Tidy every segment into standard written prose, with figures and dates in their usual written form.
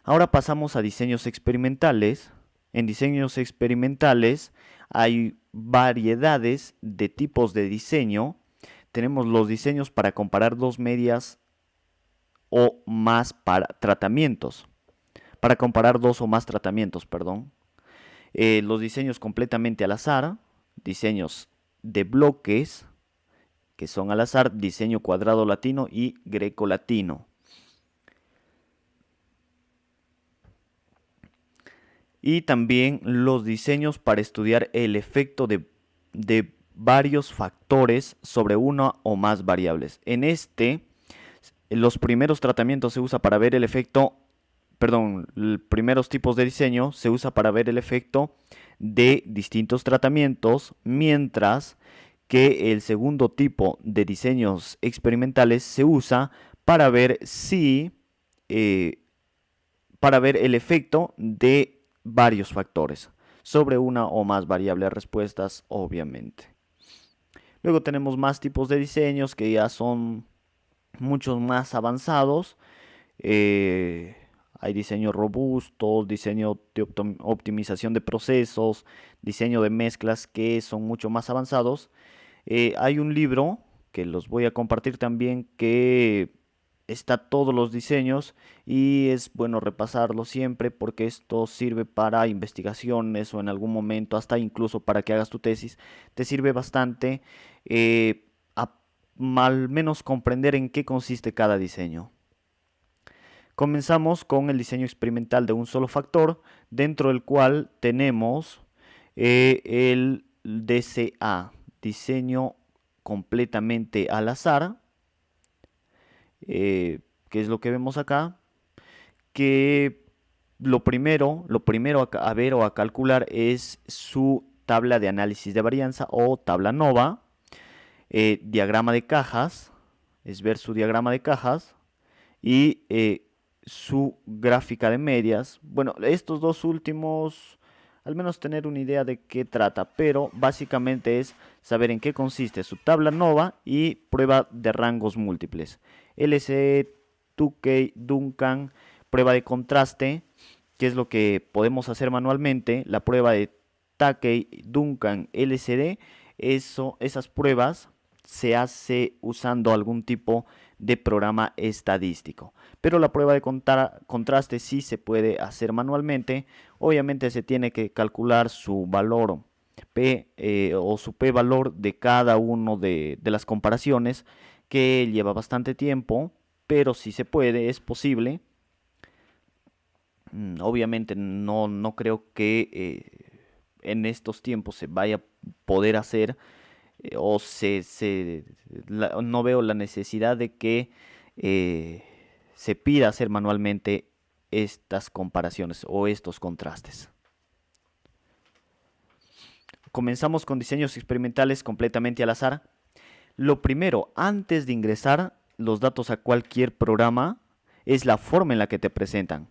Ahora pasamos a diseños experimentales. En diseños experimentales hay variedades de tipos de diseño. Tenemos los diseños para comparar dos medias o más tratamientos. Para comparar dos o más tratamientos, perdón. Los diseños completamente al azar, diseños de bloques, que son al azar, diseño cuadrado latino y greco latino. Y también los diseños para estudiar el efecto de varios factores sobre una o más variables. Los primeros tratamientos se usa para ver el efecto, perdón, los primeros tipos de diseño se usa para ver el efecto de distintos tratamientos, mientras que el segundo tipo de diseños experimentales se usa para ver si, eh, para ver el efecto de varios factores sobre una o más variables respuestas, obviamente. Luego tenemos más tipos de diseños que ya son muchos más avanzados. Eh, Hay diseño robusto, diseño de optimización de procesos, diseño de mezclas que son mucho más avanzados. Hay un libro que los voy a compartir también que está todos los diseños y es bueno repasarlo siempre porque esto sirve para investigaciones o en algún momento hasta incluso para que hagas tu tesis. Te sirve bastante a al menos comprender en qué consiste cada diseño. Comenzamos con el diseño experimental de un solo factor, dentro del cual tenemos el DCA, diseño completamente al azar, que es lo que vemos acá, que lo primero a ver o a calcular es su tabla de análisis de varianza o tabla NOVA, diagrama de cajas, es ver su diagrama de cajas y su gráfica de medias. Bueno, estos dos últimos, al menos tener una idea de qué trata, pero básicamente es saber en qué consiste su tabla NOVA y prueba de rangos múltiples. LCD, Tukey, Duncan, prueba de contraste, que es lo que podemos hacer manualmente, la prueba de Takey, Duncan, LCD, esas pruebas se hace usando algún tipo de programa estadístico. Pero la prueba de contraste sí se puede hacer manualmente. Obviamente se tiene que calcular su valor P o su P valor de cada uno de las comparaciones, que lleva bastante tiempo, pero sí se puede, es posible. Obviamente no creo que en estos tiempos se vaya a poder hacer o no veo la necesidad de que eh, se pida hacer manualmente estas comparaciones o estos contrastes. Comenzamos con diseños experimentales completamente al azar. Lo primero, antes de ingresar los datos a cualquier programa, es la forma en la que te presentan.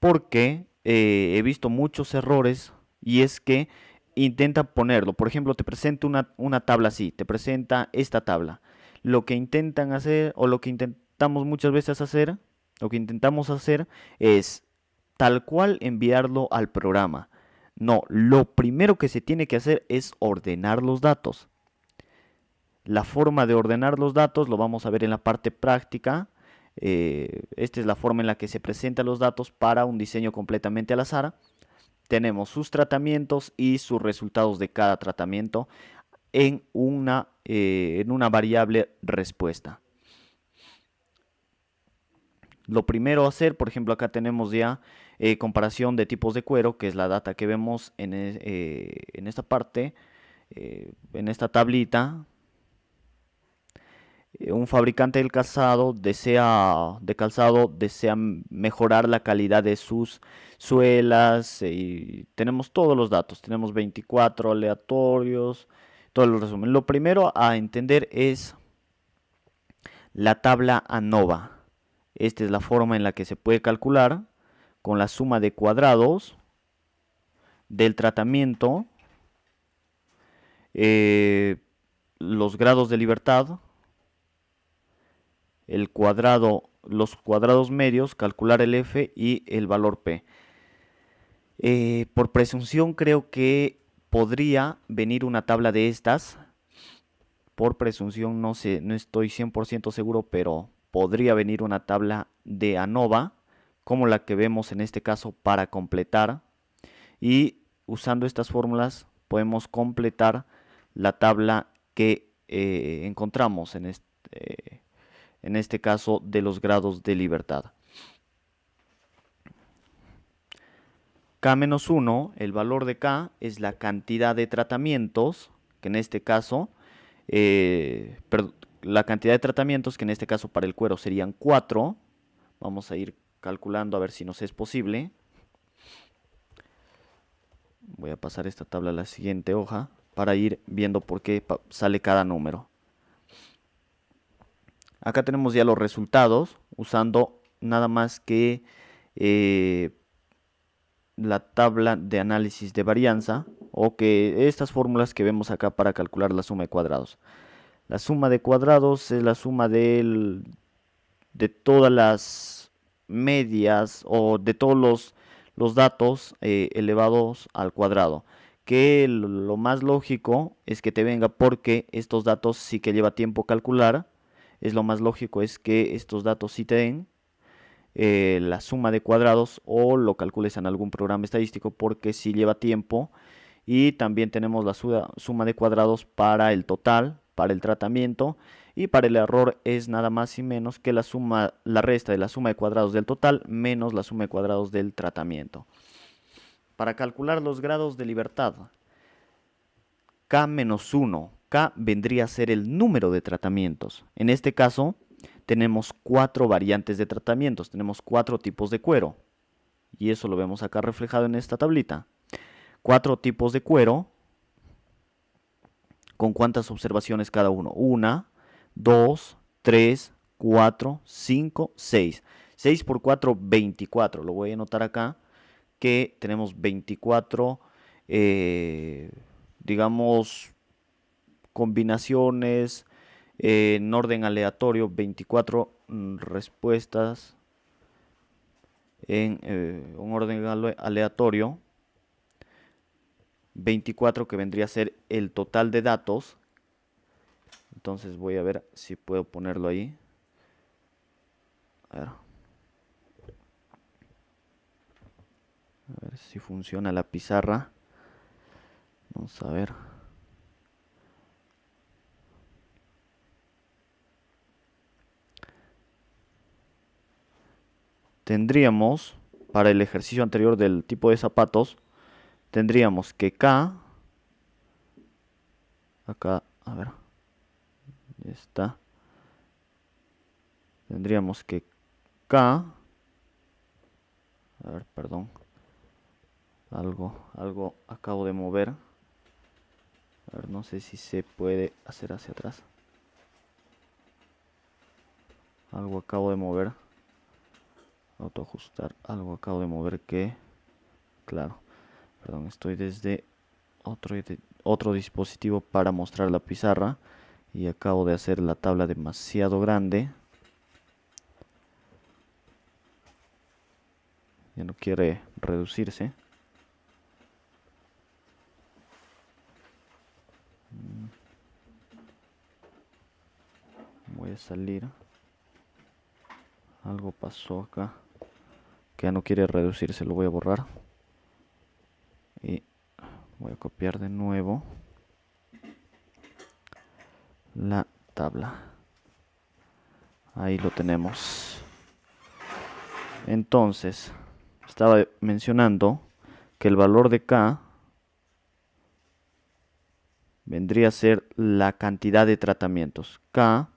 Porque he visto muchos errores y es que intenta ponerlo. Por ejemplo, te presenta una tabla así, te presenta esta tabla. Lo que intentan hacer o lo que intentamos muchas veces hacer, lo que intentamos hacer es tal cual enviarlo al programa. No, lo primero que se tiene que hacer es ordenar los datos. La forma de ordenar los datos lo vamos a ver en la parte práctica. Esta es la forma en la que se presentan los datos para un diseño completamente al azar. Tenemos sus tratamientos y sus resultados de cada tratamiento en una variable respuesta. Lo primero a hacer, por ejemplo, acá tenemos ya comparación de tipos de cuero, que es la data que vemos en esta parte, en esta tablita. Un fabricante de calzado desea mejorar la calidad de sus suelas y tenemos todos los datos, tenemos 24 aleatorios, todo el resumen. Lo primero a entender es la tabla ANOVA. Esta es la forma en la que se puede calcular con la suma de cuadrados del tratamiento, los grados de libertad, el cuadrado los cuadrados medios, calcular el F y el valor P. Por presunción creo que podría venir una tabla de estas. Por presunción no sé, no estoy 100% seguro, pero podría venir una tabla de ANOVA, como la que vemos en este caso para completar. Y usando estas fórmulas podemos completar la tabla que encontramos en este caso de los grados de libertad. K-1, el valor de K es la cantidad de tratamientos, que en este caso, la cantidad de tratamientos que en este caso para el cuero serían 4. Vamos a ir calculando a ver si nos es posible. Voy a pasar esta tabla a la siguiente hoja para ir viendo por qué sale cada número. Acá tenemos ya los resultados usando nada más que la tabla de análisis de varianza, o que estas fórmulas que vemos acá para calcular la suma de cuadrados. La suma de cuadrados es la suma de todas las medias o de todos los datos elevados al cuadrado. Que lo más lógico es que te venga, porque estos datos sí que lleva tiempo calcular. Es lo más lógico es que estos datos sí te den la suma de cuadrados, o lo calcules en algún programa estadístico, porque sí lleva tiempo. Y también tenemos la suma de cuadrados para el total, para el tratamiento, y para el error es nada más y menos que la resta de la suma de cuadrados del total menos la suma de cuadrados del tratamiento. Para calcular los grados de libertad, K-1, K vendría a ser el número de tratamientos. En este caso tenemos 4 variantes de tratamientos, tenemos 4 tipos de cuero, y eso lo vemos acá reflejado en esta tablita. 4 tipos de cuero, ¿con cuántas observaciones cada uno? 1, 2, 3, 4, 5, 6. 6 por 4, 24. Lo voy a anotar acá, que tenemos 24, digamos, combinaciones en orden aleatorio, 24 respuestas en un orden aleatorio. 24 que vendría a ser el total de datos. Entonces voy a ver si puedo ponerlo ahí. A ver si funciona la pizarra. Vamos a ver. Tendríamos, para el ejercicio anterior del tipo de zapatos, tendríamos que K, acá, a ver, ya está. Tendríamos que K, a ver, perdón, algo acabo de mover. A ver, no sé si se puede hacer hacia atrás. Algo acabo de mover. Autoajustar, algo acabo de mover que, claro, perdón, estoy desde otro dispositivo para mostrar la pizarra y acabo de hacer la tabla demasiado grande. Ya no quiere reducirse. Voy a salir. Algo pasó acá que ya no quiere reducirse, lo voy a borrar y voy a copiar de nuevo la tabla. Ahí lo tenemos. Entonces, estaba mencionando que el valor de K vendría a ser la cantidad de tratamientos. K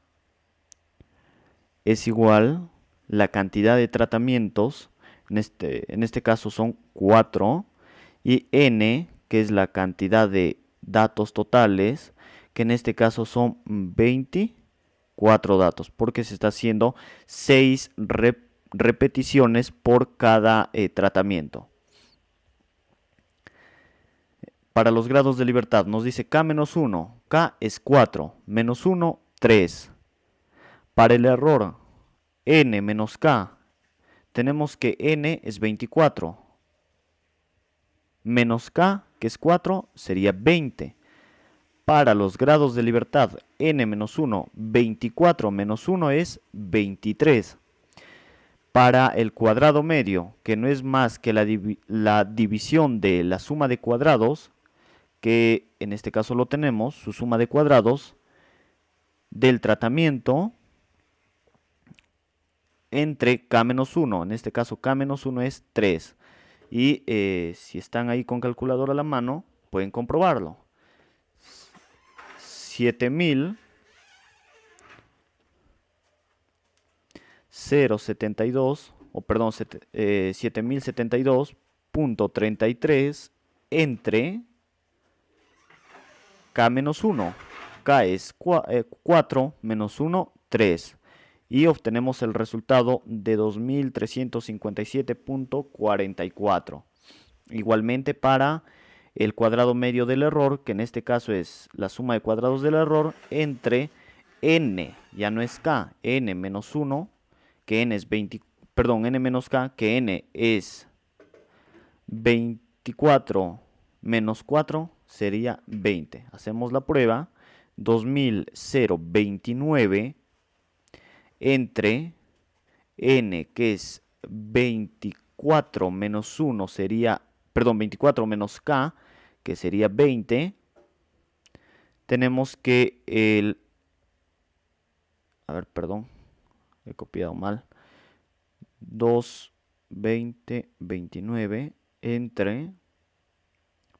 es igual la cantidad de tratamientos, en este caso son 4, y N, que es la cantidad de datos totales, que en este caso son 24 datos, porque se está haciendo 6 repeticiones por cada tratamiento. Para los grados de libertad nos dice K-1, K es 4, menos 1, 3. Para el error, n menos k, tenemos que n es 24, menos k, que es 4, sería 20. Para los grados de libertad, n menos 1, 24 menos 1 es 23. Para el cuadrado medio, que no es más que la división de la suma de cuadrados, que en este caso lo tenemos, su suma de cuadrados del tratamiento entre k menos 1, en este caso k menos 1 es 3. Y si están ahí con calculadora a la mano, pueden comprobarlo. 7072.33 entre k menos 1. K es 4 menos 1, 3. Y obtenemos el resultado de 2357.44. Igualmente para el cuadrado medio del error, que en este caso es la suma de cuadrados del error entre n, ya no es k, n menos 1, que n es 20, perdón, n menos k, que n es 24 menos 4 sería 20. Hacemos la prueba. 2029 entre n, que es 24 menos 1 sería, perdón, 24 menos k, que sería 20. Tenemos que a ver, perdón, he copiado mal. 2, 20, 29 entre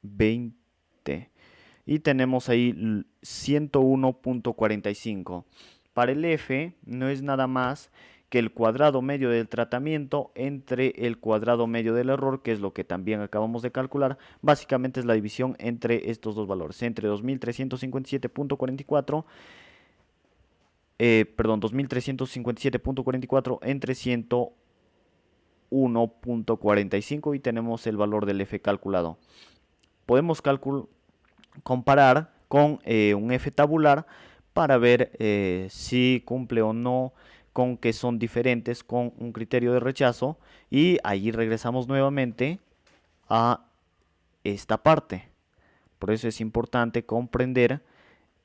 20. Y tenemos ahí 101.45. Para el F no es nada más que el cuadrado medio del tratamiento entre el cuadrado medio del error, que es lo que también acabamos de calcular. Básicamente es la división entre estos dos valores, entre 2357.44, perdón, 2357.44 entre 101.45 y tenemos el valor del F calculado. Podemos comparar con un F tabular para ver si cumple o no con que son diferentes con un criterio de rechazo, y allí regresamos nuevamente a esta parte. Por eso es importante comprender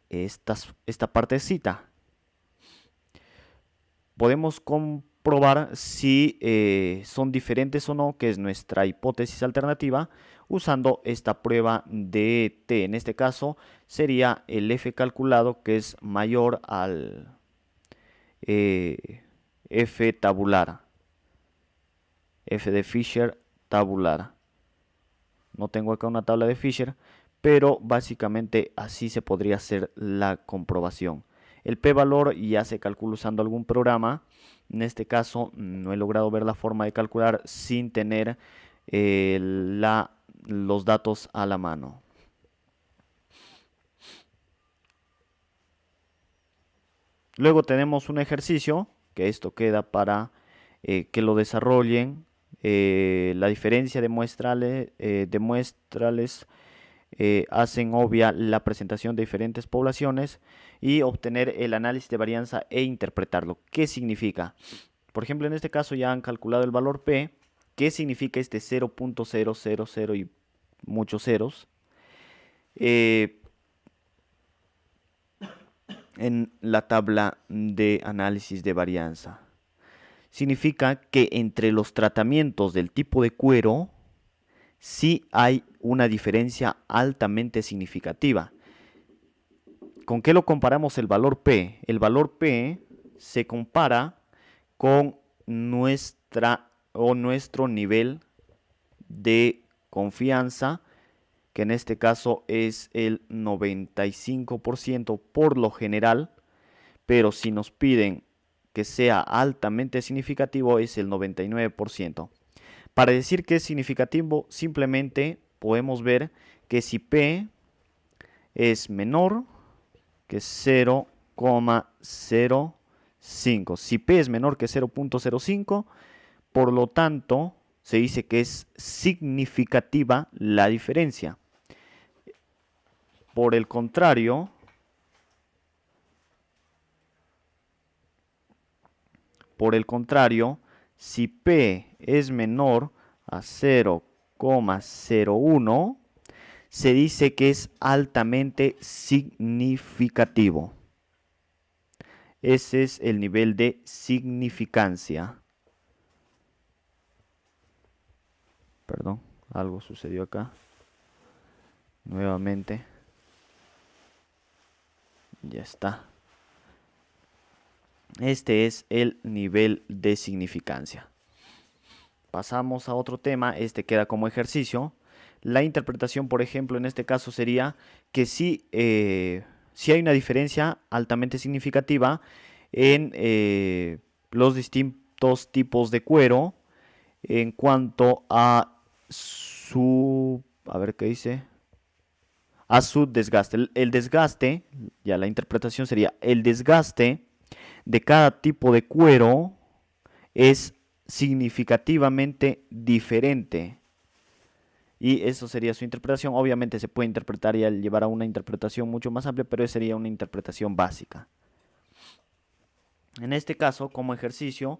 esta partecita. Podemos comprobar si son diferentes o no, que es nuestra hipótesis alternativa, usando esta prueba de T. En este caso sería el F calculado, que es mayor al F tabular, F de Fisher tabular. No tengo acá una tabla de Fisher, pero básicamente así se podría hacer la comprobación. El p-valor ya se calcula usando algún programa. En este caso no he logrado ver la forma de calcular sin tener los datos a la mano. Luego tenemos un ejercicio, que esto queda para que lo desarrollen. La diferencia de muestrales hacen obvia la presentación de diferentes poblaciones y obtener el análisis de varianza e interpretarlo. ¿Qué significa? Por ejemplo, en este caso ya han calculado el valor P. ¿Qué significa este 0.000 y muchos ceros? En la tabla de análisis de varianza. Significa que entre los tratamientos del tipo de cuero sí hay una diferencia altamente significativa. ¿Con qué lo comparamos el valor P? El valor P se compara con nuestro nivel de confianza, que en este caso es el 95% por lo general, pero si nos piden que sea altamente significativo es el 99%. Para decir que es significativo, simplemente podemos ver que si P es menor que 0,05, si P es menor que 0.05, por lo tanto se dice que es significativa la diferencia. Por el contrario, por el contrario, si P es menor a 0,01, se dice que es altamente significativo. Ese es el nivel de significancia. Perdón, algo sucedió acá. Nuevamente. Ya está. Este es el nivel de significancia. Pasamos a otro tema, este queda como ejercicio. La interpretación, por ejemplo, en este caso sería que si hay una diferencia altamente significativa en los distintos tipos de cuero en cuanto a su, a ver qué dice, a su desgaste. El desgaste, ya la interpretación sería, el desgaste de cada tipo de cuero es significativamente diferente. Y eso sería su interpretación. Obviamente se puede interpretar y llevar a una interpretación mucho más amplia, pero esa sería una interpretación básica. En este caso, como ejercicio,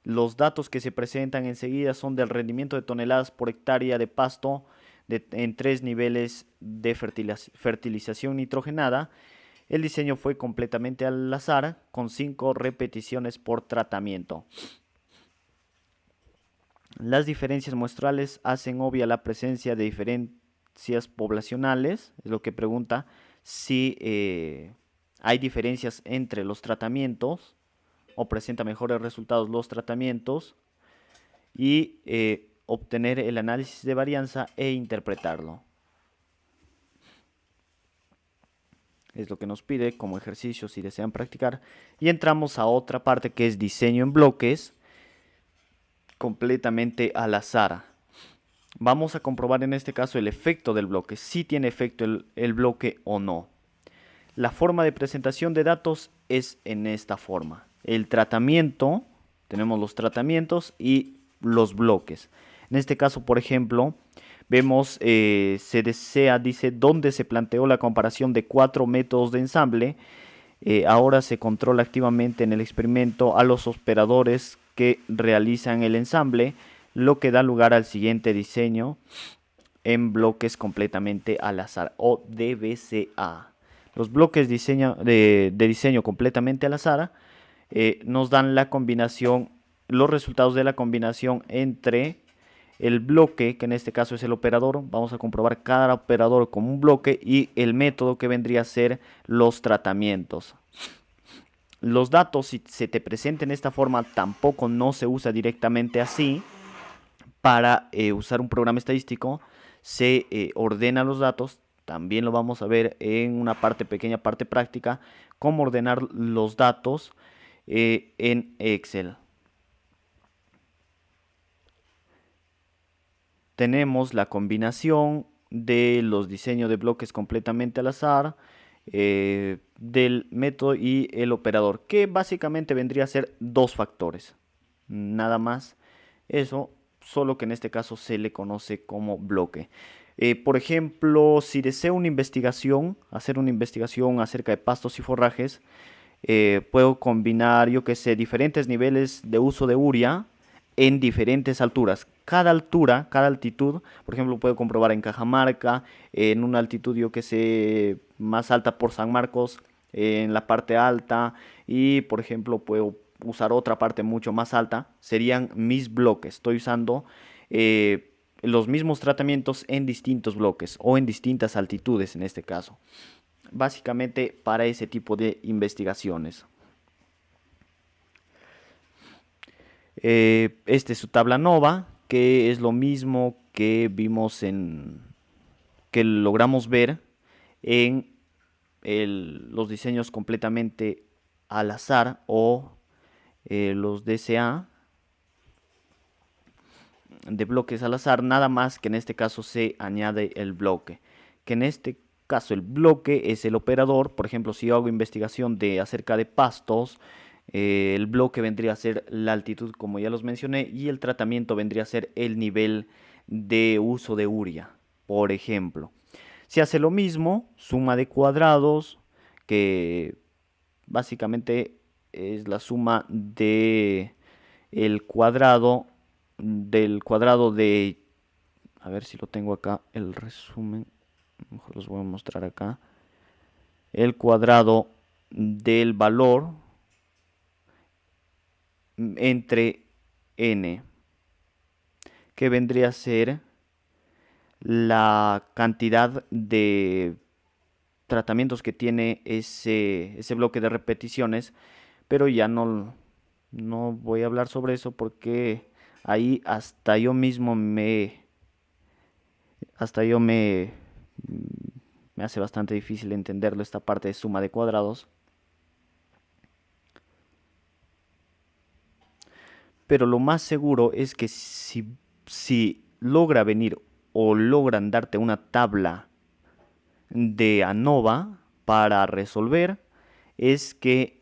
los datos que se presentan enseguida son del rendimiento de toneladas por hectárea de pasto en 3 niveles de fertilización nitrogenada. El diseño fue completamente al azar, con 5 repeticiones por tratamiento. Las diferencias muestrales hacen obvia la presencia de diferencias poblacionales, es lo que pregunta si hay diferencias entre los tratamientos o presenta mejores resultados los tratamientos, y obtener el análisis de varianza e interpretarlo. Es lo que nos pide como ejercicio si desean practicar. Y entramos a otra parte que es diseño en bloques, completamente al azar. Vamos a comprobar en este caso el efecto del bloque, si tiene efecto el bloque o no. La forma de presentación de datos es en esta forma. El tratamiento, tenemos los tratamientos y los bloques. En este caso, por ejemplo, vemos, se desea, dice, donde se planteó la comparación de 4 métodos de ensamble. Ahora se controla activamente en el experimento a los operadores que realizan el ensamble, lo que da lugar al siguiente diseño en bloques completamente al azar, o DBCA. Los bloques de diseño completamente al azar nos dan la combinación, los resultados de la combinación entre el bloque, que en este caso es el operador. Vamos a comprobar cada operador como un bloque, y el método, que vendría a ser los tratamientos. Los datos, si se te presentan en esta forma, tampoco no se usa directamente así. Para usar un programa estadístico se ordena los datos. También lo vamos a ver en una pequeña parte práctica, cómo ordenar los datos en Excel. Tenemos la combinación de los diseños de bloques completamente al azar, del método y el operador, que básicamente vendría a ser 2 factores, nada más. Eso, solo que en este caso se le conoce como bloque. Por ejemplo, si deseo hacer una investigación acerca de pastos y forrajes, puedo combinar, yo que sé, diferentes niveles de uso de urea en diferentes alturas. Cada altura, cada altitud, por ejemplo, puedo comprobar en Cajamarca, en una altitud, yo que sé, más alta por San Marcos, en la parte alta, y por ejemplo puedo usar otra parte mucho más alta. Serían mis bloques. Estoy usando los mismos tratamientos en distintos bloques o en distintas altitudes en este caso. Básicamente para ese tipo de investigaciones. Este es su tabla nova, que es lo mismo que vimos que logramos ver en los diseños completamente al azar, o los DCA, de bloques al azar, nada más que en este caso se añade el bloque, que en este caso el bloque es el operador. Por ejemplo, si yo hago investigación acerca de pastos, el bloque vendría a ser la altitud, como ya los mencioné, y el tratamiento vendría a ser el nivel de uso de urea. Por ejemplo, se hace lo mismo, suma de cuadrados, que básicamente es la suma de el cuadrado del cuadrado de, a ver si lo tengo acá, el resumen, mejor los voy a mostrar acá, el cuadrado del valor entre n, que vendría a ser la cantidad de tratamientos que tiene ese bloque de repeticiones, pero ya no voy a hablar sobre eso porque ahí hasta yo me hace bastante difícil entenderlo, esta parte de suma de cuadrados. Pero lo más seguro es que si logra venir o logran darte una tabla de ANOVA para resolver, es que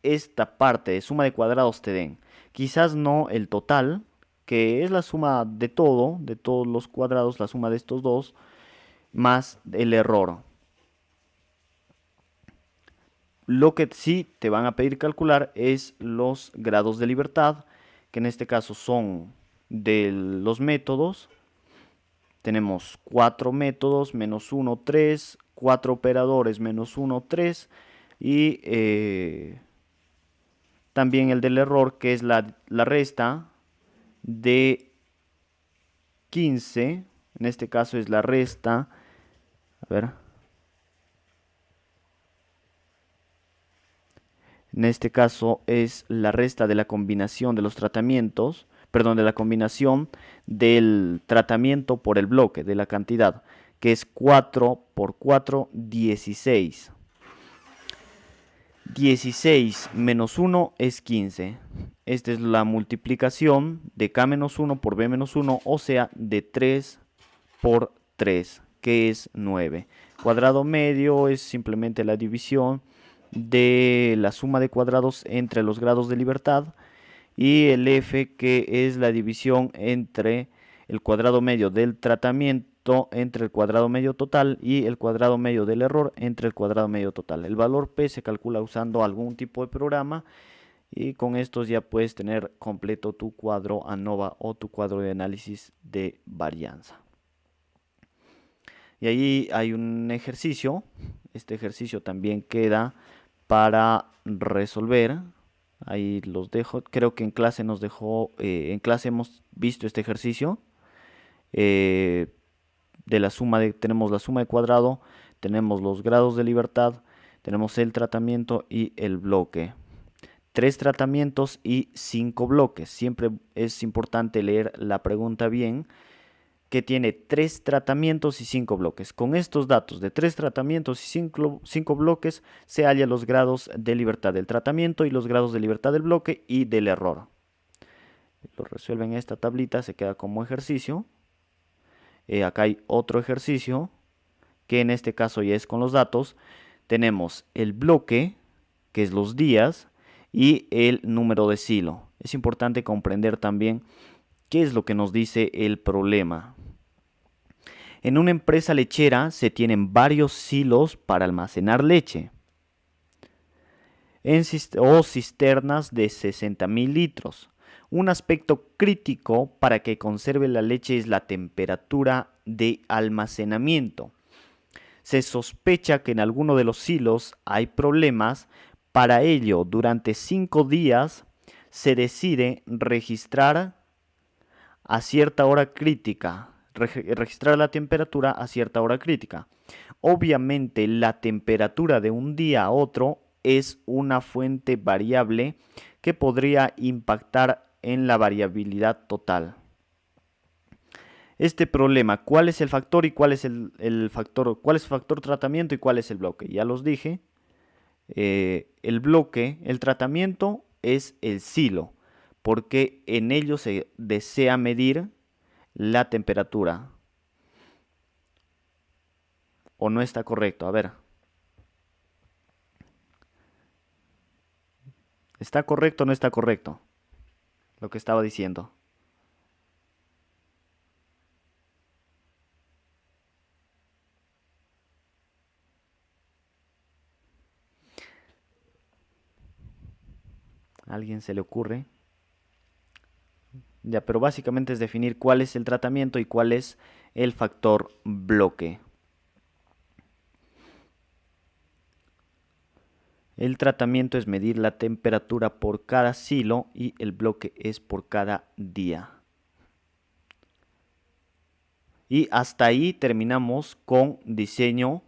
esta parte de suma de cuadrados te den. Quizás no el total, que es la suma de todo, de todos los cuadrados, la suma de estos dos, más el error. Lo que sí te van a pedir calcular es los grados de libertad, que en este caso son de los métodos. Tenemos 4 métodos, menos 1, 3, 4 operadores, menos 1, 3, y también el del error, que es la resta de 15, en este caso es la resta, a ver, en este caso es la resta de la combinación de los tratamientos, perdón, de la combinación del tratamiento por el bloque, de la cantidad, que es 4 por 4, 16. 16 menos 1 es 15. Esta es la multiplicación de k menos 1 por b menos 1, o sea, de 3 por 3, que es 9. Cuadrado medio es simplemente la división de la suma de cuadrados entre los grados de libertad, y el f, que es la división entre el cuadrado medio del tratamiento entre el cuadrado medio total y el cuadrado medio del error entre el cuadrado medio total. El valor p se calcula usando algún tipo de programa, y con estos ya puedes tener completo tu cuadro ANOVA o tu cuadro de análisis de varianza. Y ahí hay un ejercicio. Este ejercicio también queda para resolver. Ahí los dejo. Creo que en clase nos dejó, en clase hemos visto este ejercicio. De la suma tenemos la suma de cuadrado, tenemos los grados de libertad, tenemos el tratamiento y el bloque. 3 tratamientos y 5 bloques. Siempre es importante leer la pregunta bien, que tiene 3 tratamientos y 5 bloques. Con estos datos de 3 tratamientos y 5 bloques se hallan los grados de libertad del tratamiento y los grados de libertad del bloque y del error. Lo resuelven en esta tablita, se queda como ejercicio. Acá hay otro ejercicio, que en este caso ya es con los datos. Tenemos el bloque, que es los días, y el número de silo. Es importante comprender también qué es lo que nos dice el problema. En una empresa lechera se tienen varios silos para almacenar leche o cisternas de 60.000 litros. Un aspecto crítico para que conserve la leche es la temperatura de almacenamiento. Se sospecha que en alguno de los silos hay problemas. Para ello, durante 5 días se decide registrar a cierta hora crítica, registrar la temperatura a cierta hora crítica. Obviamente, la temperatura de un día a otro es una fuente variable que podría impactar en la variabilidad total. Este problema, ¿cuál es el factor y cuál es el factor, cuál es el factor tratamiento y cuál es el bloque? Ya los dije. El bloque, el tratamiento es el silo, porque en ello se desea medir la temperatura. ¿O no está correcto? A ver. ¿Está correcto o no está correcto lo que estaba diciendo? ¿A alguien se le ocurre? Ya, pero básicamente es definir cuál es el tratamiento y cuál es el factor bloque. El tratamiento es medir la temperatura por cada silo y el bloque es por cada día. Y hasta ahí terminamos con diseño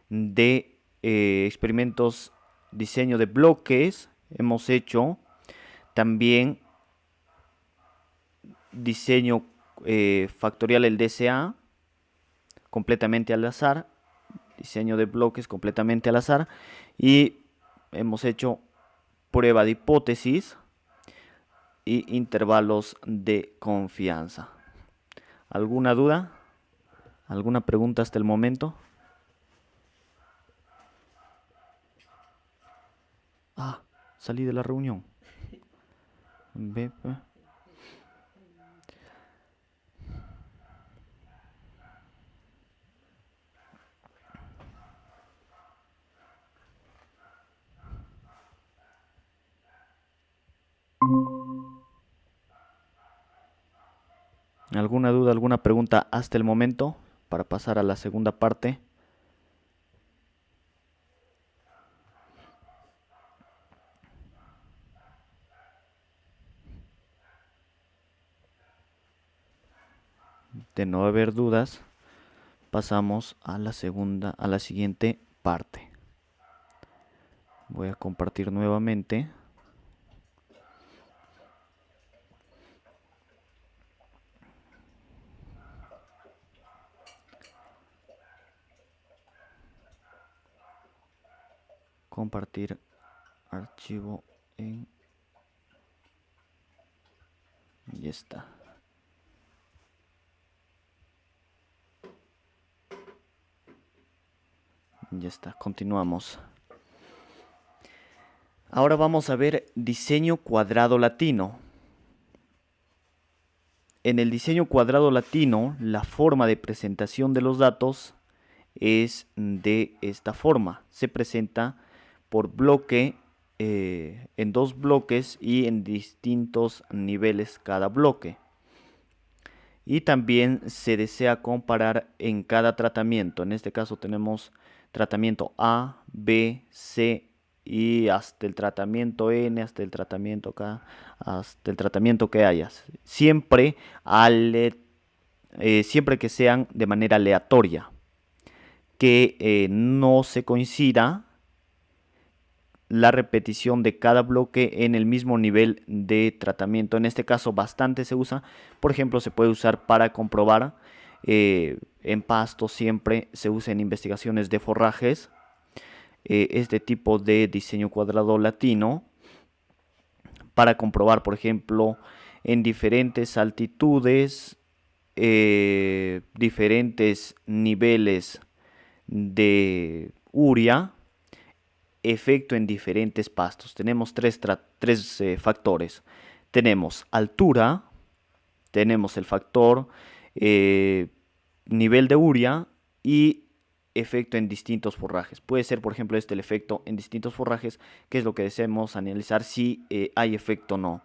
de experimentos, diseño de bloques. Hemos hecho también diseño factorial, el DCA, completamente al azar. Diseño de bloques completamente al azar. Y hemos hecho prueba de hipótesis y intervalos de confianza. ¿Alguna duda? ¿Alguna pregunta hasta el momento? Ah, salí de la reunión. ¿Alguna duda, alguna pregunta hasta el momento para pasar a la segunda parte? De no haber dudas, pasamos a la siguiente parte. Voy a compartir nuevamente. Compartir archivo en... Ya está. Ya está, continuamos. Ahora vamos a ver diseño cuadrado latino. En el diseño cuadrado latino, la forma de presentación de los datos es de esta forma. Se presenta por bloque, en dos bloques y en distintos niveles cada bloque. Y también se desea comparar en cada tratamiento. En este caso tenemos tratamiento A, B, C y hasta el tratamiento N, hasta el tratamiento K, hasta el tratamiento que hayas. Siempre que sean de manera aleatoria. Que no se coincida la repetición de cada bloque en el mismo nivel de tratamiento. En este caso bastante se usa. Por ejemplo, se puede usar para comprobar en pasto, siempre se usa en investigaciones de forrajes este tipo de diseño cuadrado latino para comprobar, por ejemplo, en diferentes altitudes, diferentes niveles de urea, efecto en diferentes pastos. Tenemos tres factores. Tenemos altura, tenemos el factor nivel de urea y efecto en distintos forrajes. Puede ser, por ejemplo, el efecto en distintos forrajes, que es lo que deseamos analizar si hay efecto o no.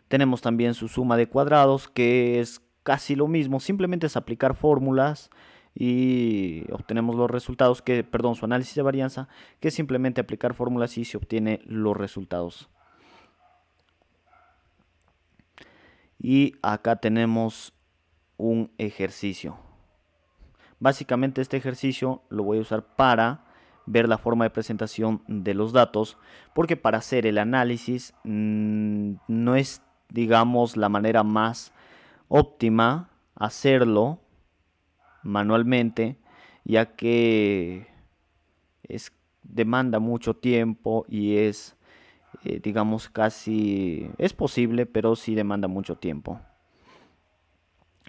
Tenemos también su suma de cuadrados, que es casi lo mismo, simplemente es aplicar fórmulas y obtenemos los resultados, su análisis de varianza, que es simplemente aplicar fórmulas y se obtiene los resultados. Y acá tenemos un ejercicio. Básicamente este ejercicio lo voy a usar para ver la forma de presentación de los datos, porque para hacer el análisis no es, digamos, la manera más óptima hacerlo manualmente, ya que demanda mucho tiempo y es, digamos, casi es posible, pero sí demanda mucho tiempo.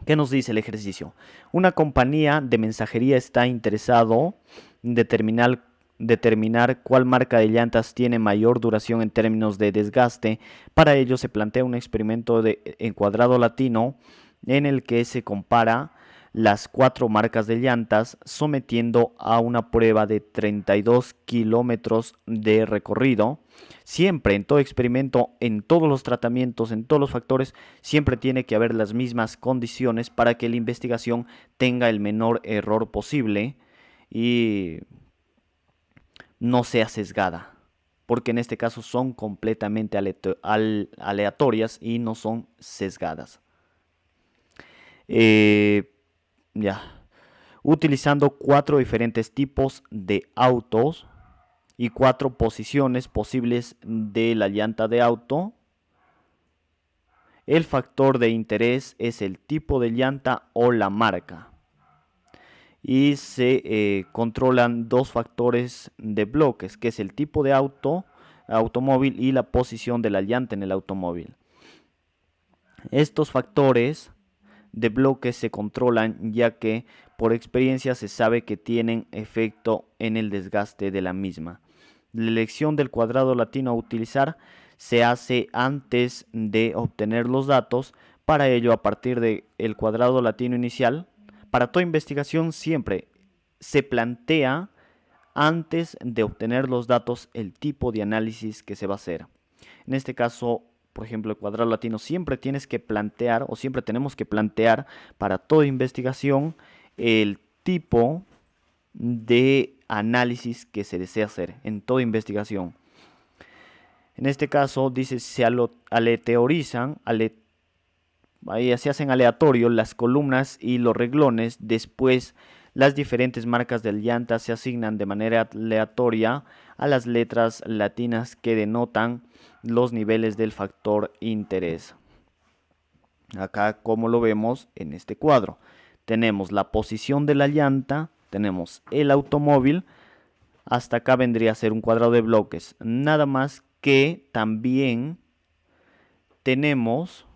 ¿Qué nos dice el ejercicio? Una compañía de mensajería está interesado en determinar cuál marca de llantas tiene mayor duración en términos de desgaste. Para ello se plantea un experimento en cuadrado latino en el que se compara las 4 marcas de llantas, sometiendo a una prueba de 32 kilómetros de recorrido. Siempre, en todo experimento, en todos los tratamientos, en todos los factores, siempre tiene que haber las mismas condiciones para que la investigación tenga el menor error posible y no sea sesgada, porque en este caso son completamente aleatorias y no son sesgadas. Ya. Utilizando 4 diferentes tipos de autos y 4 posiciones posibles de la llanta de auto. El factor de interés es el tipo de llanta o la marca. Y se controlan 2 factores de bloques, que es el tipo de automóvil y la posición de la llanta en el automóvil. Estos factores de bloques se controlan ya que por experiencia se sabe que tienen efecto en el desgaste de la misma. La elección del cuadrado latino a utilizar se hace antes de obtener los datos. Para ello, a partir del cuadrado latino inicial, para toda investigación siempre se plantea antes de obtener los datos el tipo de análisis que se va a hacer. En este caso, por ejemplo, el cuadrado latino, siempre tienes que plantear o siempre tenemos que plantear para toda investigación el tipo de análisis que se desea hacer en toda investigación. En este caso, dice, se aleatorizan, ahí se hacen aleatorio las columnas y los renglones. Después, las diferentes marcas de llantas se asignan de manera aleatoria a las letras latinas que denotan los niveles del factor interés. Acá, como lo vemos en este cuadro, tenemos la posición de la llanta, tenemos el automóvil, hasta acá vendría a ser un cuadrado de bloques. Nada más que también tenemos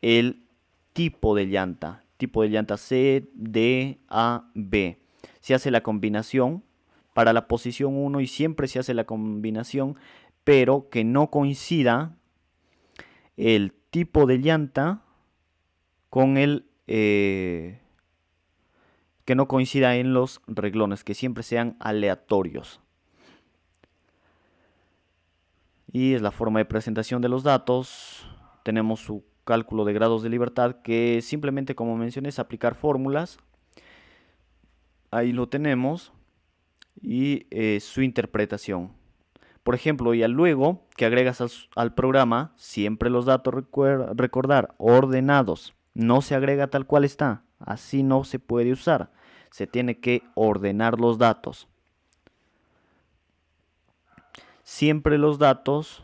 el tipo de llanta C, D, A, B. Se hace la combinación para la posición 1 y siempre se hace la combinación, pero que no coincida el tipo de llanta con el que no coincida en los renglones, que siempre sean aleatorios. Y es la forma de presentación de los datos. Tenemos su cálculo de grados de libertad, que simplemente, como mencioné, es aplicar fórmulas. Ahí lo tenemos. Y su interpretación. Por ejemplo, ya luego que agregas al programa, siempre los datos, recordar, ordenados. No se agrega tal cual está. Así no se puede usar. Se tiene que ordenar los datos. Siempre los datos.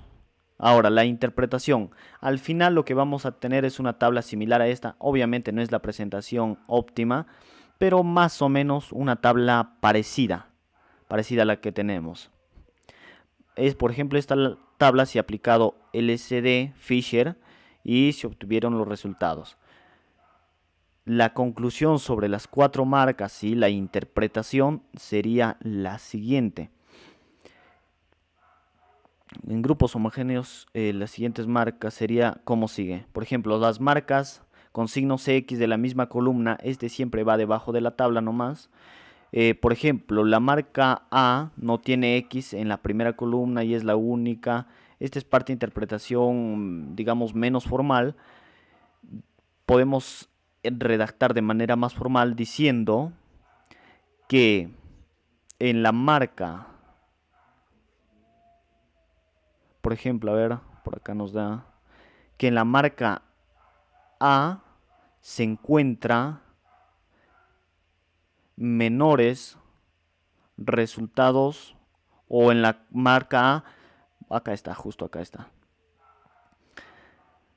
Ahora, la interpretación. Al final lo que vamos a tener es una tabla similar a esta. Obviamente no es la presentación óptima, pero más o menos una tabla parecida a la que tenemos. Es, por ejemplo, esta tabla se ha aplicado LCD Fisher y se obtuvieron los resultados. La conclusión sobre las 4 marcas y la interpretación sería la siguiente. En grupos homogéneos, las siguientes marcas sería como sigue. Por ejemplo, las marcas con signos X de la misma columna, siempre va debajo de la tabla nomás. Por ejemplo, la marca A no tiene X en la primera columna y es la única. Esta es parte de interpretación, digamos, menos formal. Podemos redactar de manera más formal diciendo que en la marca, por ejemplo, a ver, por acá nos da que en la marca A se encuentra menores resultados, o en la marca A, acá está, justo acá está.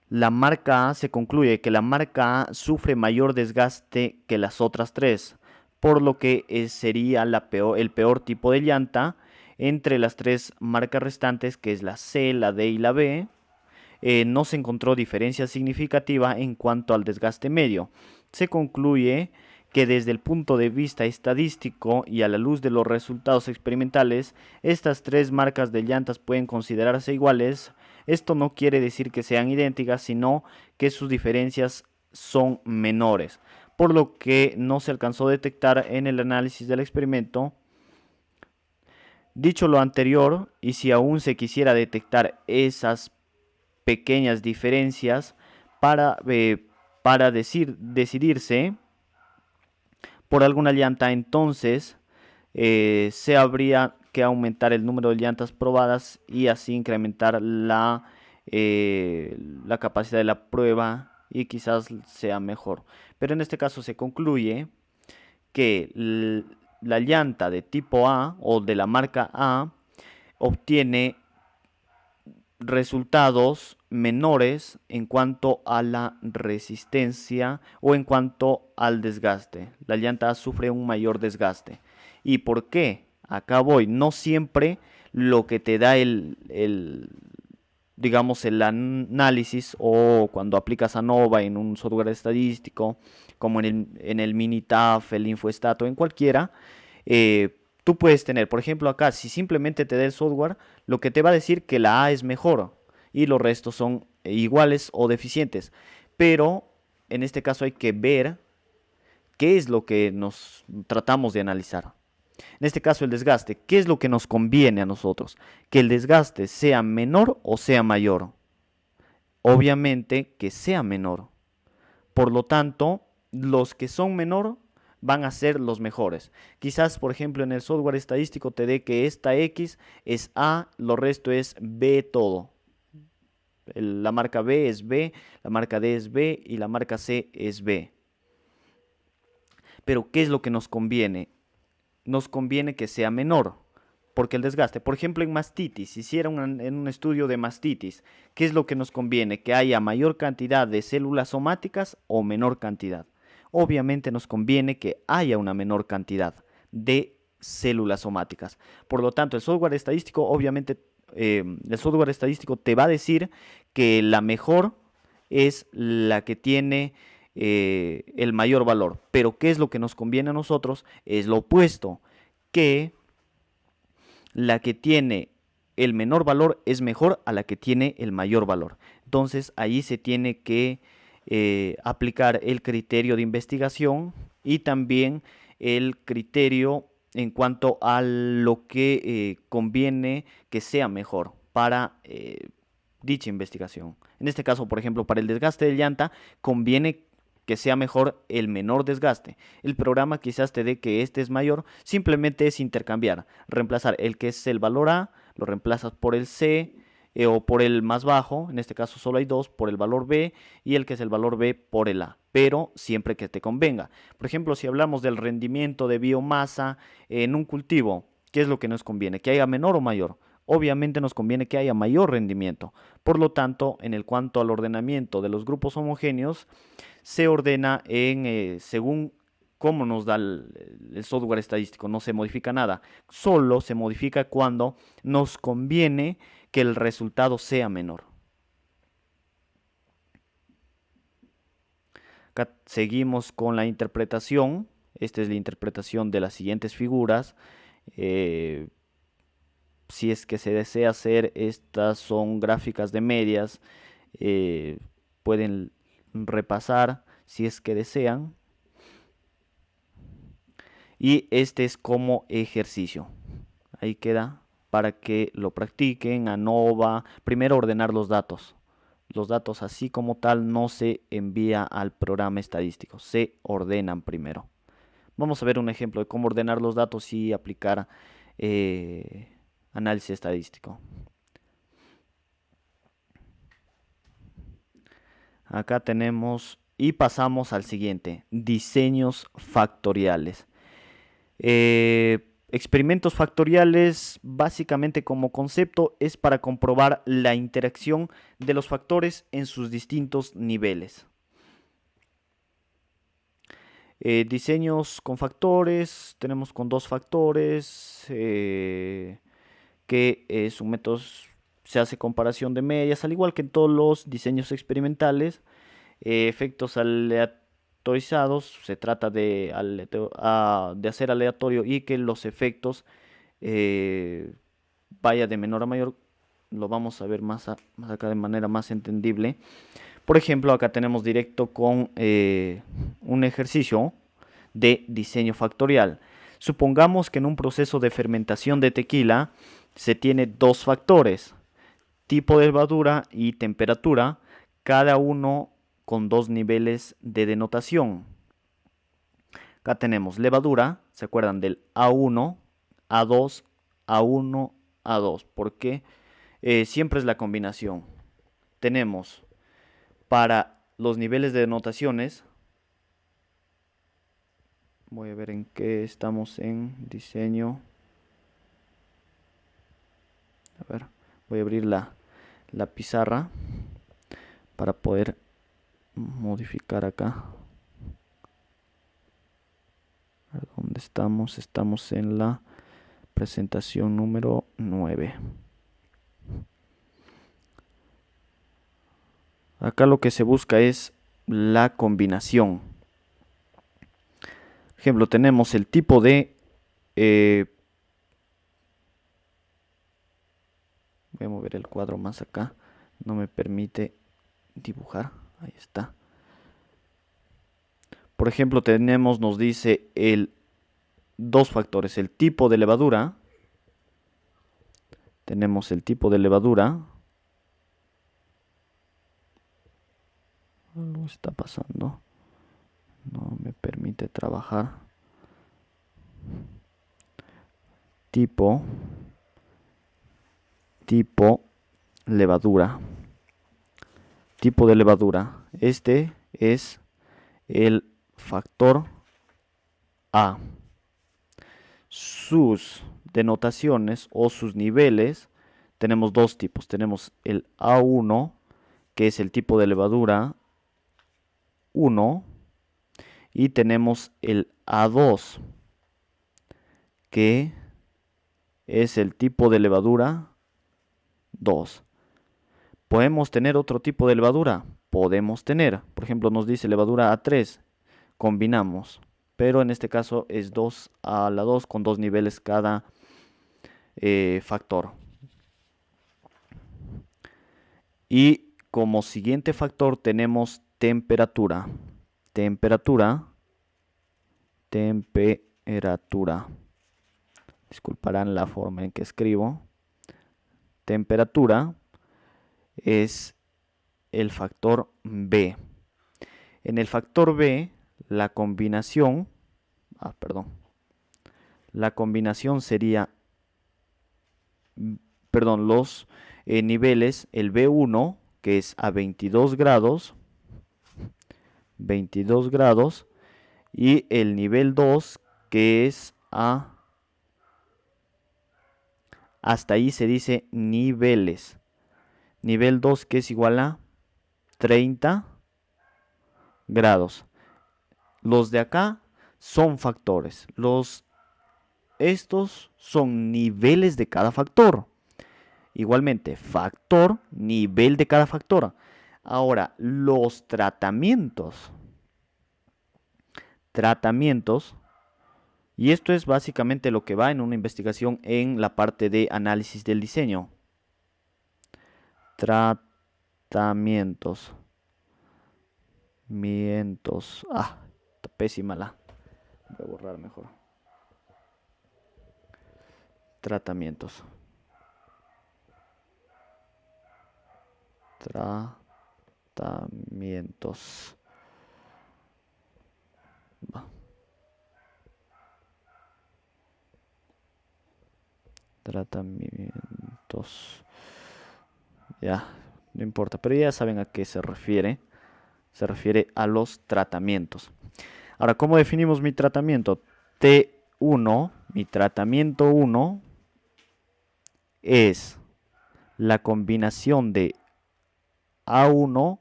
La marca A se concluye que la marca A sufre mayor desgaste que las otras 3, por lo que sería el peor tipo de llanta entre las 3 marcas restantes, que es la C, la D y la B. No se encontró diferencia significativa en cuanto al desgaste medio. Se concluye que desde el punto de vista estadístico y a la luz de los resultados experimentales, estas 3 marcas de llantas pueden considerarse iguales. Esto no quiere decir que sean idénticas, sino que sus diferencias son menores. por lo que no se alcanzó a detectar en el análisis del experimento. Dicho lo anterior, y si aún se quisiera detectar esas pequeñas diferencias para decidirse por alguna llanta, entonces se habría que aumentar el número de llantas probadas y así incrementar la capacidad de la prueba y quizás sea mejor. Pero en este caso se concluye que la llanta de tipo A o de la marca A obtiene resultados menores en cuanto a la resistencia o en cuanto al desgaste. La llanta sufre un mayor desgaste. ¿Y por qué? Acá voy. No siempre lo que te da digamos, el análisis o cuando aplicas ANOVA en un software estadístico, como en el Minitab, el Infostato, en cualquiera, tú puedes tener, por ejemplo, acá, si simplemente te da el software, lo que te va a decir que la A es mejor y los restos son iguales o deficientes. Pero en este caso hay que ver qué es lo que nos tratamos de analizar. En este caso el desgaste, ¿qué es lo que nos conviene a nosotros? Que el desgaste sea menor o sea mayor. Obviamente que sea menor. Por lo tanto, los que son menor van a ser los mejores. Quizás, por ejemplo, en el software estadístico te dé que esta X es A, lo resto es B todo. La marca B es B, la marca D es B y la marca C es B. Pero ¿qué es lo que nos conviene? Nos conviene que sea menor, porque el desgaste, por ejemplo, en mastitis, si hiciera en un estudio de mastitis, ¿qué es lo que nos conviene? Que haya mayor cantidad de células somáticas o menor cantidad. Obviamente nos conviene que haya una menor cantidad de células somáticas. Por lo tanto, el software estadístico, obviamente, el software estadístico te va a decir que la mejor es la que tiene el mayor valor. Pero ¿qué es lo que nos conviene a nosotros? Es lo opuesto, que la que tiene el menor valor es mejor a la que tiene el mayor valor. Entonces ahí se tiene que aplicar el criterio de investigación y también el criterio en cuanto a lo que conviene que sea mejor para dicha investigación. En este caso, por ejemplo, para el desgaste de llanta, conviene que sea mejor el menor desgaste. El programa quizás te dé que este es mayor, simplemente es intercambiar, reemplazar el que es el valor A, lo reemplazas por el C o por el más bajo, en este caso solo hay dos, por el valor B y el que es el valor B por el A, pero siempre que te convenga. Por ejemplo, si hablamos del rendimiento de biomasa en un cultivo, ¿qué es lo que nos conviene? ¿Que haya menor o mayor? Obviamente nos conviene que haya mayor rendimiento. Por lo tanto, en el cuanto al ordenamiento de los grupos homogéneos, se ordena según cómo nos da el software estadístico. No se modifica nada. Solo se modifica cuando nos conviene que el resultado sea menor. Acá seguimos con la interpretación. Esta es la interpretación de las siguientes figuras. Si es que se desea hacer, estas son gráficas de medias. Pueden repasar si es que desean. Y este es como ejercicio. Ahí queda para que lo practiquen. ANOVA. Primero ordenar los datos. Los datos así como tal no se envía al programa estadístico. Se ordenan primero. Vamos a ver un ejemplo de cómo ordenar los datos y aplicar análisis estadístico. Acá tenemos y pasamos al siguiente. Diseños factoriales. Experimentos factoriales, básicamente como concepto, es para comprobar la interacción de los factores en sus distintos niveles. Diseños con factores, tenemos con dos factores, que es un método, se hace comparación de medias, al igual que en todos los diseños experimentales. Efectos aleatorizados, se trata de hacer aleatorio y que los efectos vaya de menor a mayor. Lo vamos a ver más acá de manera más entendible. Por ejemplo, acá tenemos directo con un ejercicio de diseño factorial. Supongamos que en un proceso de fermentación de tequila se tiene dos factores, tipo de levadura y temperatura, cada uno con dos niveles de denotación. Acá tenemos levadura, ¿se acuerdan del A1, A2, A1, A2? Porque siempre es la combinación. Tenemos para los niveles de denotaciones, voy a ver en qué estamos en diseño. A ver, voy a abrir la pizarra para poder modificar acá. A ver, ¿dónde estamos? Estamos en la presentación número 9. Acá lo que se busca es la combinación. Por ejemplo, tenemos el tipo de... voy a mover el cuadro más acá. No me permite dibujar. Ahí está. Por ejemplo, tenemos, nos dice dos factores. El tipo de levadura. Tenemos el tipo de levadura. Algo está pasando. No me permite trabajar. Tipo levadura. Tipo de levadura. Este es el factor A. Sus denotaciones o sus niveles, tenemos dos tipos. Tenemos el A1, que es el tipo de levadura 1, y tenemos el A2, que es el tipo de levadura 2. ¿Podemos tener otro tipo de levadura? Podemos tener. Por ejemplo, nos dice levadura A3. Combinamos. Pero en este caso es 2 a la 2 con dos niveles cada factor. Y como siguiente factor tenemos temperatura. Temperatura. Disculparán la forma en que escribo. Temperatura es el factor B. En el factor B, la combinación sería, los niveles, el B1, que es a 22 grados, y el nivel 2, que es hasta ahí se dice niveles. Nivel 2, que es igual a 30 grados. Los de acá son factores. Estos son niveles de cada factor. Igualmente, factor, nivel de cada factor. Ahora, los tratamientos. Y esto es básicamente lo que va en una investigación en la parte de análisis del diseño. Tratamientos. Está pésima la. Voy a borrar mejor. Tratamientos. Tratamientos. Ya, no importa, pero ya saben a qué se refiere. Se refiere a los tratamientos. Ahora, ¿cómo definimos mi tratamiento? T1, mi tratamiento 1 es la combinación de A1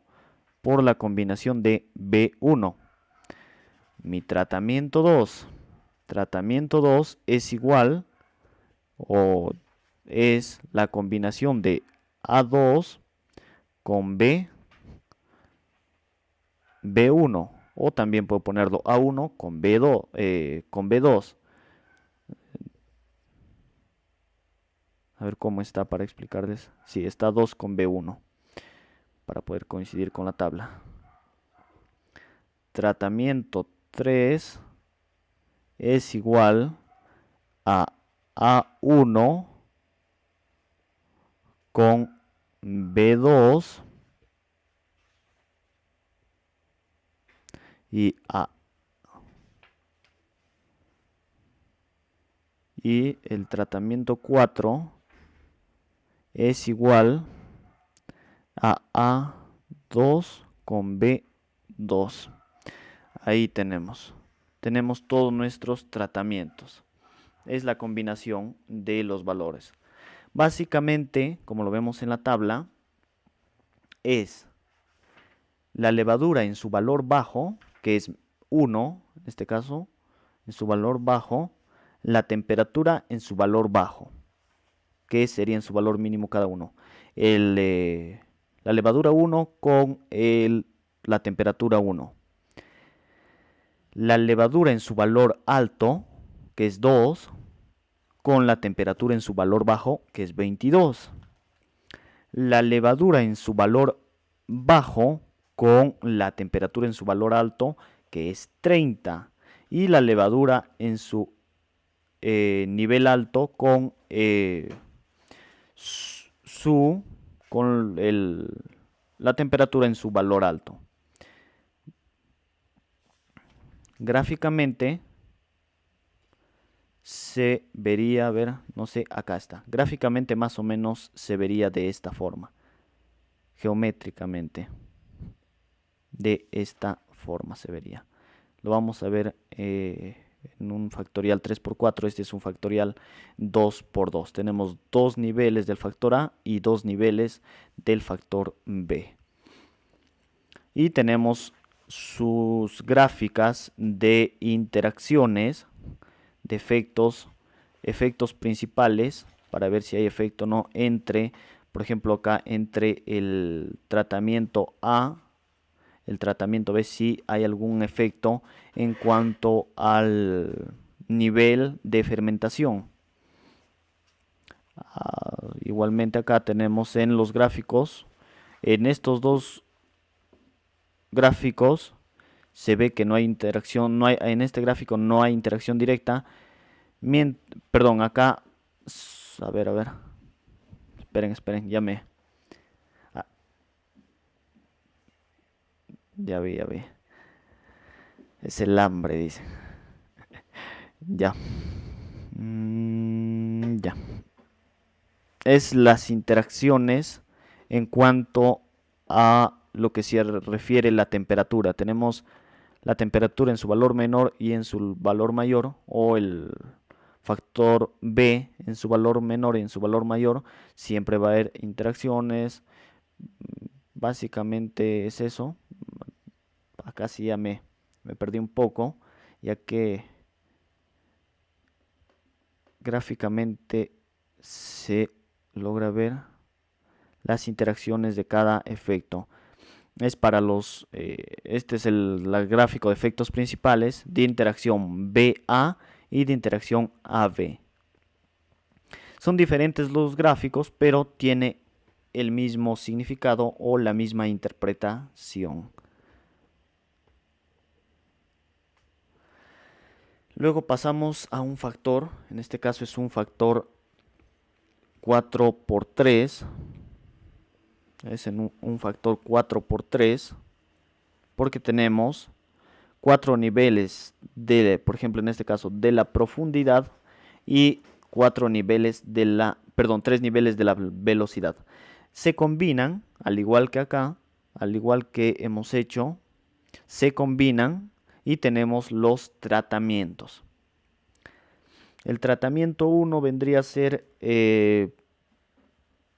por la combinación de B1. Mi tratamiento 2 es igual o es la combinación de A2 con B1, o también puedo ponerlo A1 con B2. A ver cómo está para explicarles. Sí, está 2 con B1. para poder coincidir con la tabla. Tratamiento 3 es igual a A1 con B2 y el tratamiento 4 es igual a A2 con B2. Ahí tenemos todos nuestros tratamientos. Es la combinación de los valores. Básicamente, como lo vemos en la tabla, es la levadura en su valor bajo, que es 1, en este caso, en su valor bajo, la temperatura en su valor bajo, que sería en su valor mínimo cada uno. La levadura 1 con la temperatura 1. La levadura en su valor alto, que es 2, con la temperatura en su valor bajo, que es 22. La levadura en su valor bajo con la temperatura en su valor alto, que es 30. Y la levadura en su nivel alto con la temperatura en su valor alto. Gráficamente se vería, a ver, no sé, acá está. Gráficamente más o menos se vería de esta forma. Geométricamente. De esta forma se vería. Lo vamos a ver en un factorial 3×4. Este es un factorial 2×2. Tenemos dos niveles del factor A y dos niveles del factor B. Y tenemos sus gráficas de interacciones, de efectos principales, para ver si hay efecto o no entre, por ejemplo acá, entre el tratamiento A, el tratamiento B, si hay algún efecto en cuanto al nivel de fermentación. Igualmente acá tenemos en los gráficos, en estos dos gráficos se ve que no hay interacción, en este gráfico no hay interacción directa. Perdón, acá, a ver, esperen, ya vi, es el hambre, dice. Ya. Ya. Es las interacciones en cuanto a lo que se refiere la temperatura. Tenemos la temperatura en su valor menor y en su valor mayor, o el factor B en su valor menor y en su valor mayor. Siempre va a haber interacciones. Básicamente es eso. Acá sí ya me perdí un poco, ya que gráficamente se logra ver las interacciones de cada efecto. Es para este es el gráfico de efectos principales de interacción BA y de interacción AB. Son diferentes los gráficos, pero tiene el mismo significado o la misma interpretación. Luego pasamos a un factor, en este caso es un factor 4×3. Es en un factor 4×3, porque tenemos 4 niveles por ejemplo en este caso de la profundidad y 3 niveles de la velocidad. Se combinan, al igual que acá, al igual que hemos hecho, se combinan y tenemos los tratamientos. El tratamiento 1 vendría a ser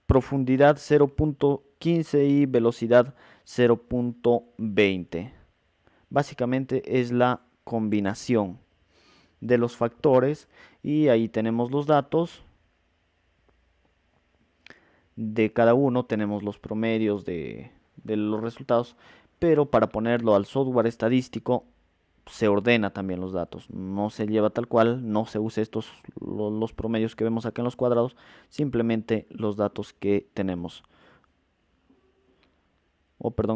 profundidad 0.15 y velocidad 0.20. Básicamente es la combinación de los factores y ahí tenemos los datos de cada uno, tenemos los promedios de los resultados, pero para ponerlo al software estadístico se ordena también los datos, no se lleva tal cual, no se usa los promedios que vemos acá en los cuadrados, simplemente los datos que tenemos.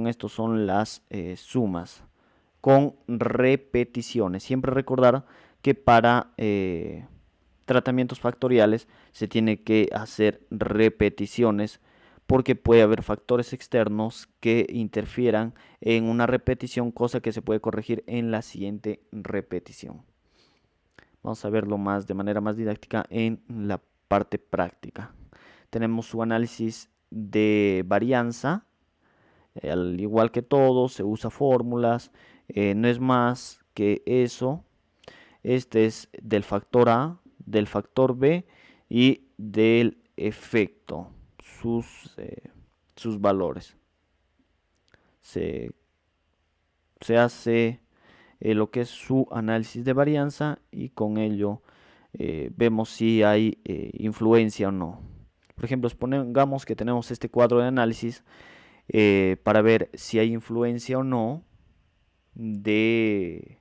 estos son las sumas con repeticiones. Siempre recordar que para tratamientos factoriales se tiene que hacer repeticiones porque puede haber factores externos que interfieran en una repetición, cosa que se puede corregir en la siguiente repetición. Vamos a verlo más de manera más didáctica en la parte práctica. Tenemos su análisis de varianza. Al igual que todo, se usa fórmulas. No es más que eso. Este es del factor A, del factor B y del efecto, sus valores. Se hace lo que es su análisis de varianza y con ello vemos si hay influencia o no. Por ejemplo, supongamos que tenemos este cuadro de análisis para ver si hay influencia o no de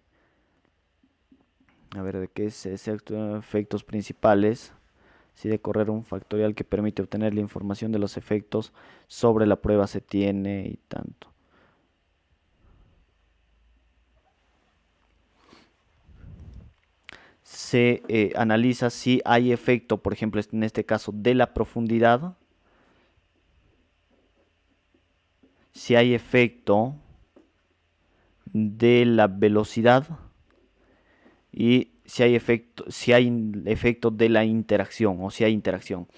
qué es efectos principales, si de correr un factorial que permite obtener la información de los efectos sobre la prueba se tiene y tanto. Se analiza si hay efecto, por ejemplo, en este caso de la profundidad, si hay efecto de la velocidad y si hay efecto de la interacción o si hay interacción.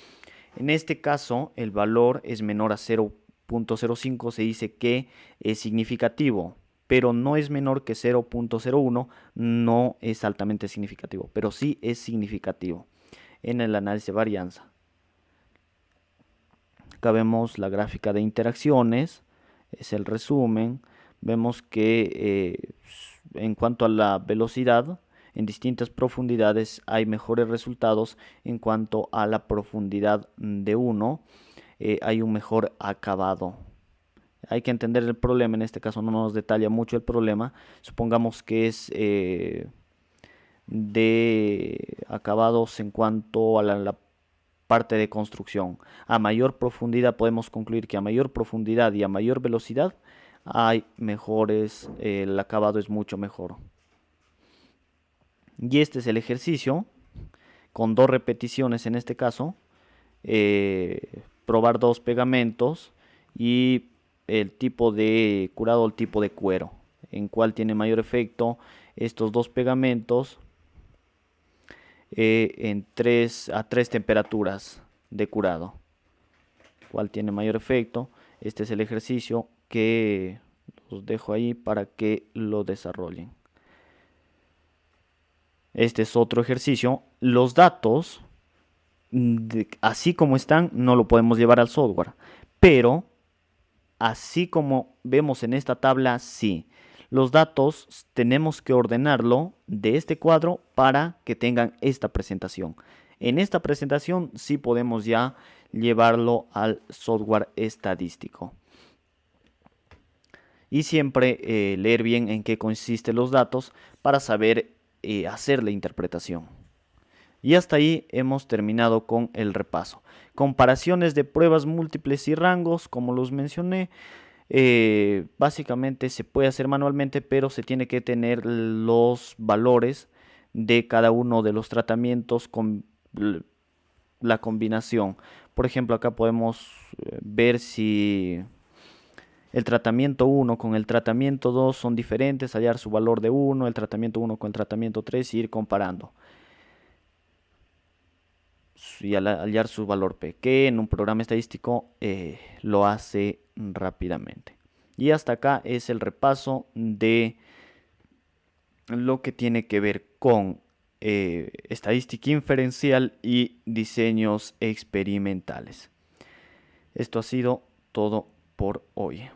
En este caso, el valor es menor a 0.05, se dice que es significativo, pero no es menor que 0.01, no es altamente significativo, pero sí es significativo en el análisis de varianza. Acá vemos la gráfica de interacciones, es el resumen. Vemos que en cuanto a la velocidad, en distintas profundidades hay mejores resultados. En cuanto a la profundidad de 1, hay un mejor acabado. Hay que entender el problema, en este caso no nos detalla mucho el problema. Supongamos que es de acabados en cuanto a la parte de construcción. A mayor profundidad podemos concluir que a mayor profundidad y a mayor velocidad hay mejores, el acabado es mucho mejor. Y este es el ejercicio con 2 repeticiones en este caso. Probar 2 pegamentos y el tipo de curado o el tipo de cuero, en cuál tiene mayor efecto estos 2 pegamentos a 3 temperaturas de curado, cuál tiene mayor efecto. Este es el ejercicio que los dejo ahí para que lo desarrollen. Este es otro ejercicio. Los datos, así como están, no lo podemos llevar al software, pero así como vemos en esta tabla, sí. Los datos tenemos que ordenarlo de este cuadro para que tengan esta presentación. En esta presentación sí podemos ya llevarlo al software estadístico. Y siempre leer bien en qué consisten los datos para saber hacer la interpretación. Y hasta ahí hemos terminado con el repaso. Comparaciones de pruebas múltiples y rangos, como los mencioné. Básicamente se puede hacer manualmente, pero se tiene que tener los valores de cada uno de los tratamientos con la combinación. Por ejemplo, acá podemos ver si el tratamiento 1 con el tratamiento 2 son diferentes, hallar su valor de 1, el tratamiento 1 con el tratamiento 3 y ir comparando. Y al hallar su valor P, que en un programa estadístico lo hace rápidamente. Y hasta acá es el repaso de lo que tiene que ver con estadística inferencial y diseños experimentales. Esto ha sido todo por hoy.